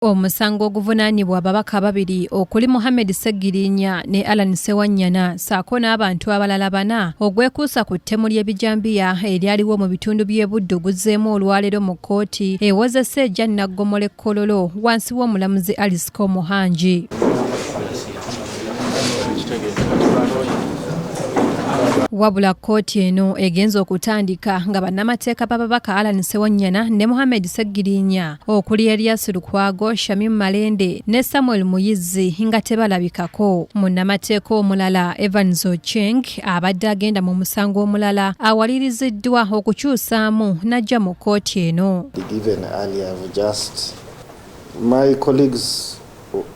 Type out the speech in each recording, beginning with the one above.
Omusango oguvunaanibwa ababaka ababiri okuli Muhammade Ssegirinya ne Allan ssewanyana saako n'abantu abalala bana ogwekuusa ku ttemu ly'ebijambiya eryaliwo mu bitundu by'e Buddu guzzeemu Olwaleero mu Kkooti ewozesa ejja Naggomola Kololo wansi w'Omulamuzi alabiseko Muhangi. Wabula Kkooti eno egenza okutandika nga bannamateeka Babaka Allan Ssewanyana ne Muhammade Ssegirinya okuli Elias Lukwago, Shamim Malende ne Samuel Muyizi nga tebalabikako. Munnamateeka omulala Ocheng abadde agenda mu musango omulala awaliriziddwa okukyusaamu n'ajja mu Kkooti eno. My colleagues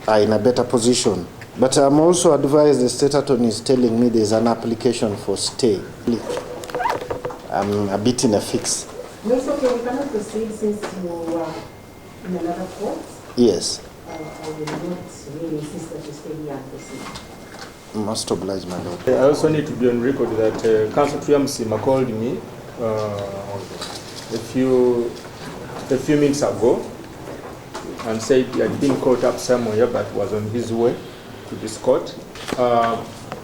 are in a better position. But I'm also advised the state attorney is telling me there's an application for stay. I'm a bit in a fix. No, it's okay. We cannot proceed since you are in another court. Yes. I will not really insist that you stay here and proceed. Must oblige, my lord. I also need to be on record that Council Tuyamsima called me a few minutes ago and said he had been caught up somewhere but was on his way to this court.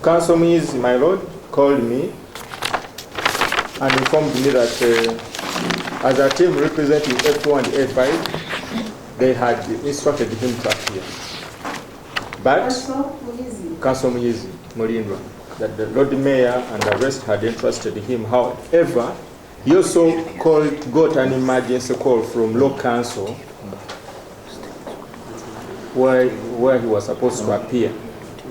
Council Muyizi, my lord, called me and informed me that as a team representing F4 and F5, they had instructed him to appear. But Council Muyizi, Mulindwa, that the Lord Mayor and the rest had entrusted him. However, he also got an emergency call from Law Council where he was supposed to appear.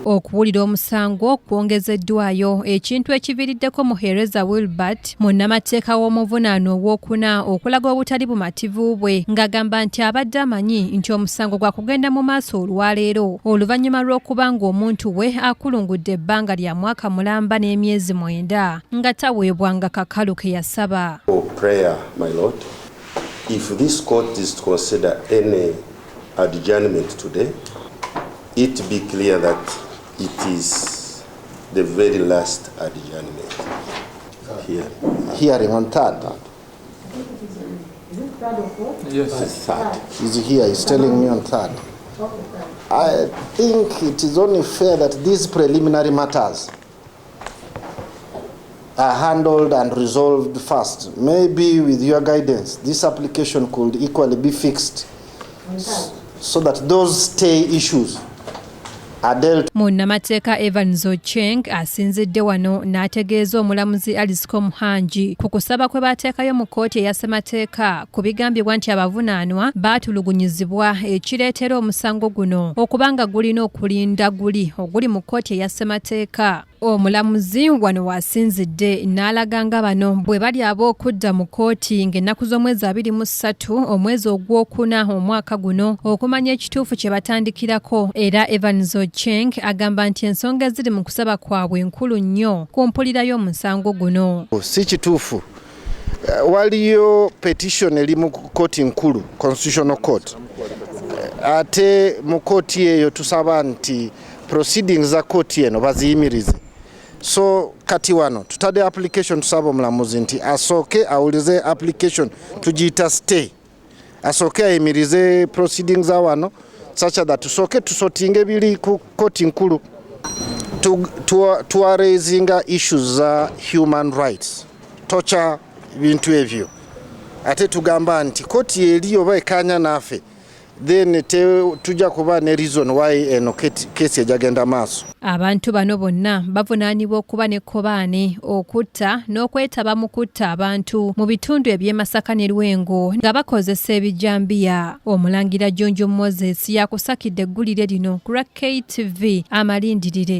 Okuwulira omusango kwongezeddwayo ekintu ekiviiriddeko muheereza Wilbert munnamateeka w'omuvunaano ow'okuna okulaga obutali bumativu bwe ng'agamba nti abadde amanyi nti omusango gwa kugenda mu maaso olwaleero oluvannyuma lw'okuba ng'omuntu we akulungudde ebbanga lya mwaka mulamba n'emyezi 9 nga taweebwanga kakalu ke yasaba. Prayer, my lord, if this court is to consider any adjournment today, it be clear that it is the very last adjournment here. Hearing on third. Is it third or fourth? Yes. Third. He's here. He's telling me on third. I think it is only fair that these preliminary matters are handled and resolved first. Maybe with your guidance, this application could equally be fixed so that those stay issues are dealt. Munnamateeka Ocheng asinzidde wano n'ategeeza Omulamuzi alabiseko Muhangi ku kusaba kwe baateekayo mu kkooti eya ssemateeka ku bigambibwa nti abavunaanwa baatulugunyizibwa ekireetera omusango guno okuba nga gulina okulinda oguli mu kkooti eya ssemateeka. Omulamuzi wano wasinzidde n'alaga nga bano bwe bali ab'okudda mu kkooti ng'ennaku z'omwezi 23 omwezi ogwokuna omwaka guno okumanya ekituufu kye batandikirako. Era Ocheng agamba nti ensonga eziri mu kusaba kwabwe nkulu nnyo ku mpulira y'omusango guno. Si kituufu. Waliyo petition eri mu kkooti nkulu, Constitutional Court. Ate mu kkooti eyo tusaba nti proceedings za kkooti eno baziyimirize. So kati wano tutade application tusaba Omulamuzi nti asooke awulize application tugiyita stay. Asooke ayimirize proceedings za wano such that tusooke tusotinge biri ku kkooti nkulu. Tuwaraisinga issues za human rights, torture, bintu ebyo. Ate tugamba nti kkooti eri oba ekanya naffe, then tujja kuba ne reason why eno kesi ejagenda maaso. Abantu bano bonna bavunaanibwa okuba n'ekkobaane, okutta n'okwetaba mu kutta abantu mu bitundu eby'e Masaka ne Lwengo nga bakozesa ebijambiya. Omulangira Jjonjo Moses yakusakidde eggulire lino ku KTV amalindirire.